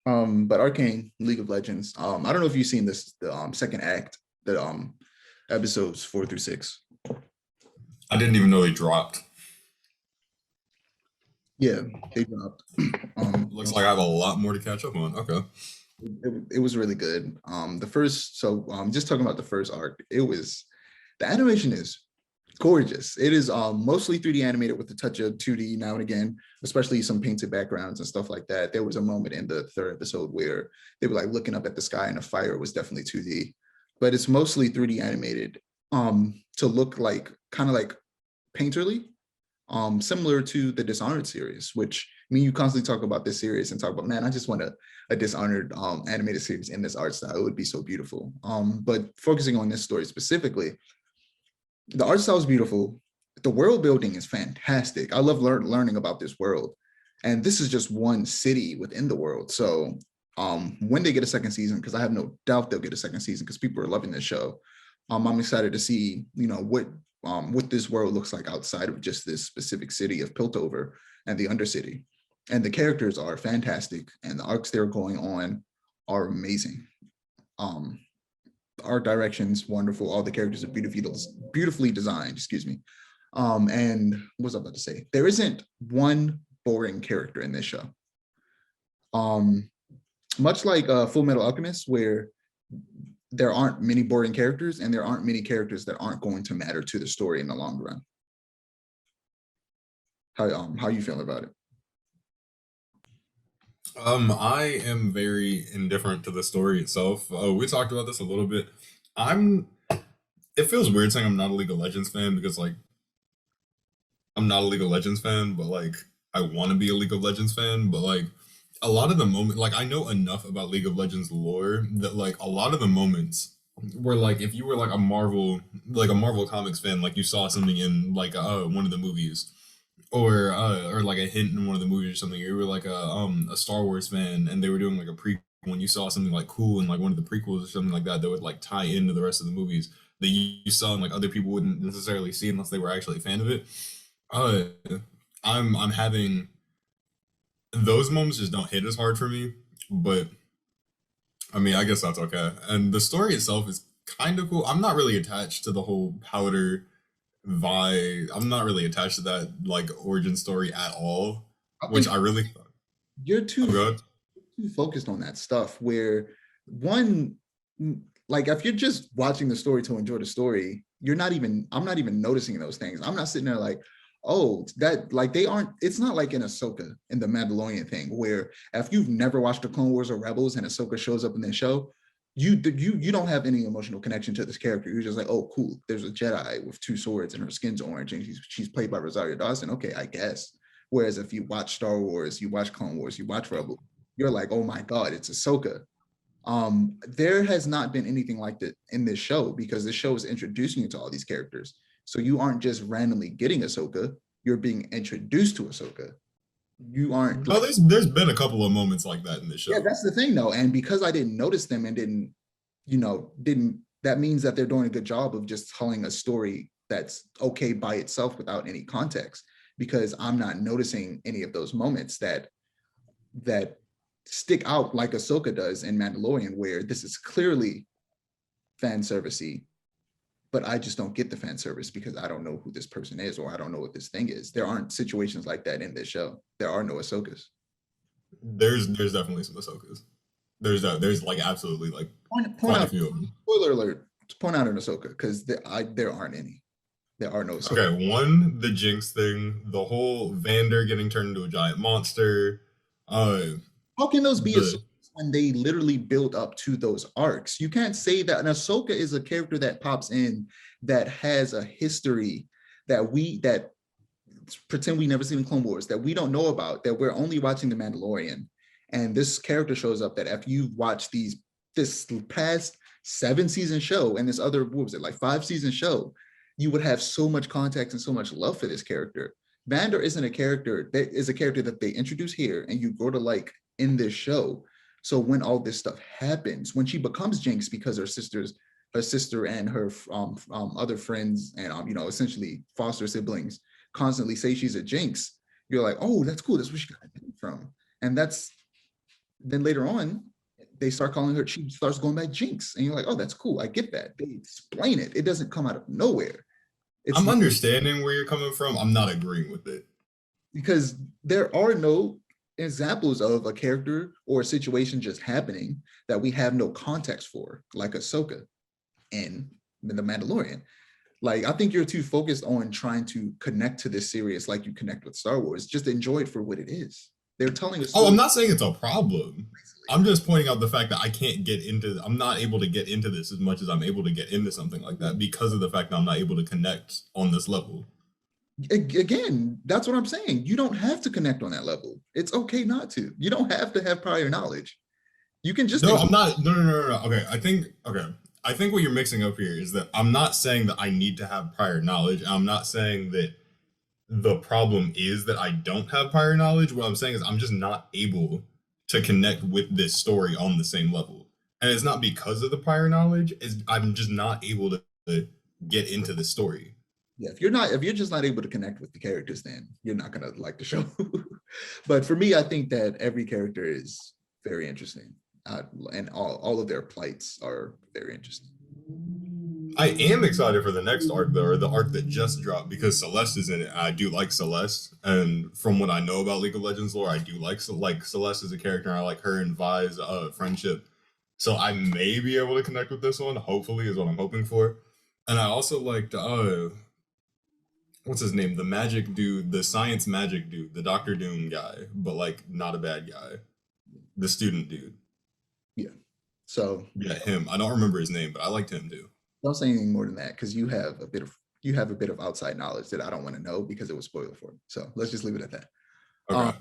But Arcane, League of Legends. I don't know if you've seen this, the second act, the episodes 4 through 6. I didn't even know they dropped. Yeah, they dropped. Looks like I have a lot more to catch up on. Okay. It was really good. The first, so just talking about the first arc, it was the animation is gorgeous. It is mostly 3D animated with a touch of 2D now and again, especially some painted backgrounds and stuff like that. There was a moment in the third episode where they were like looking up at the sky and the fire was definitely 2D, but it's mostly 3D animated to look like kind of like painterly, similar to the Dishonored series, which I mean, you constantly talk about this series and talk about, man, I just want a Dishonored animated series in this art style. It would be so beautiful. But focusing on this story specifically, the art style is beautiful. The world building is fantastic. I love learning about this world. And this is just one city within the world. So when they get a second season, because I have no doubt they'll get a second season because people are loving this show. I'm excited to see, what this world looks like outside of just this specific city of Piltover and the Undercity. And the characters are fantastic, and the arcs they're going on are amazing. Um, art direction's wonderful. All the characters are beautifully designed. Excuse me. And what was I about to say? There isn't one boring character in this show. Um, much like Full Metal Alchemist, where there aren't many boring characters, and there aren't many characters that aren't going to matter to the story in the long run. How you feeling about it? I am very indifferent to the story itself. We talked about this a little bit. I'm. It feels weird saying I'm not a League of Legends fan because like I'm not a League of Legends fan, but like I want to be a League of Legends fan. But like a lot of the moment, like I know enough about League of Legends lore that like a lot of the moments where like if you were like a Marvel Comics fan, like you saw something in like one of the movies or like a hint in one of the movies or something. You were like a Star Wars fan, and they were doing like a prequel. When you saw something like cool in like one of the prequels or something like that, that would like tie into the rest of the movies that you saw and like other people wouldn't necessarily see unless they were actually a fan of it. Uh, I'm having those moments just don't hit as hard for me, but I mean I guess that's okay. And the story itself is kind of cool. I'm not really attached to the whole powder vibe. I'm not really attached to that like origin story at all, I which think I really. you're Oh god. too focused on that stuff. Where one, like if you're just watching the story to enjoy the story, you're not even. I'm not even noticing those things. I'm not sitting there like, oh, that like they aren't. It's not like in Ahsoka in the Mandalorian thing, where if you've never watched the Clone Wars or Rebels and Ahsoka shows up in this show, you don't have any emotional connection to this character. You're just like, oh, cool. There's a Jedi with two swords and her skin's orange and she's played by Rosario Dawson. Okay, I guess. Whereas if you watch Star Wars, you watch Clone Wars, you watch Rebels, you're like, oh my god, it's Ahsoka. There has not been anything like that in this show because this show is introducing you to all these characters. So you aren't just randomly getting Ahsoka, you're being introduced to Ahsoka. You aren't No, like, there's been a couple of moments like that in the yeah, show. that's the thing though. And because I didn't notice them and didn't, that means that they're doing a good job of just telling a story that's okay by itself without any context because I'm not noticing any of those moments that stick out like Ahsoka does in Mandalorian, where this is clearly fan servicey, but I just don't get the fan service because I don't know who this person is or I don't know what this thing is. There aren't situations like that in this show. There are no Ahsokas. There's definitely some Ahsokas. There's like absolutely like Point quite a out, few of them. spoiler alert, point out an Ahsoka because there aren't any. There are no Ahsoka. Okay, one, the Jinx thing, the whole Vander getting turned into a giant monster, uh, How can those be Ahsokas the when they literally build up to those arcs? You can't say that an Ahsoka is a character that pops in that has a history that pretend we never seen in Clone Wars that we don't know about, that we're only watching The Mandalorian. And this character shows up that if you've watched this past 7 season show and this other, what was it, like 5 season show, you would have so much context and so much love for this character. Vander isn't a character that is a character that they introduce here and you grow to like in this show. So when all this stuff happens, when she becomes Jinx because her sister and her other friends and essentially foster siblings constantly say she's a Jinx, you're like, oh, that's cool. That's where she got it from, and that's Then later on, they start calling her, she starts going by Jinx. And you're like, oh, that's cool. I get that. They explain it. It doesn't come out of nowhere. It's I'm not understanding where you're coming from. I'm not agreeing with it. because there are no examples of a character or a situation just happening that we have no context for, like Ahsoka in The Mandalorian. Like, I think you're too focused on trying to connect to this series like you connect with Star Wars. Just enjoy it for what it is. They're telling a Oh, story. I'm not saying it's a problem. I'm just pointing out the fact that I can't get into. I'm not able to get into this as much as I'm able to get into something like that because of the fact that I'm not able to connect on this level. Again, that's what I'm saying. You don't have to connect on that level. It's okay not to. You don't have to have prior knowledge. You can just No, enjoy. I'm not. No, no, no, no, no. Okay, I think. Okay, I think what you're mixing up here is that I'm not saying that I need to have prior knowledge. I'm not saying that the problem is that I don't have prior knowledge. What I'm saying is I'm just not able to connect with this story on the same level. And it's not because of the prior knowledge, it's I'm just not able to get into the story. Yeah, if you're just not able to connect with the characters, then you're not gonna like the show. But for me, I think that every character is very interesting, and all of their plights are very interesting. I am excited for the next arc though, or the arc that just dropped, because Celeste is in it. I do like Celeste, and from what I know about League of Legends lore, I do like Celeste as a character. And I like her and Vi's friendship, so I may be able to connect with this one. Hopefully, is what I'm hoping for. And I also liked what's his name, the magic dude, the science magic dude, the Doctor Doom guy, but like not a bad guy, the student dude. Yeah. So Yeah, him. I don't remember his name, but I liked him too. don't say anything more than that because you have a bit of outside knowledge that I don't want to know because it was spoiled for me. So let's just leave it at that. Okay.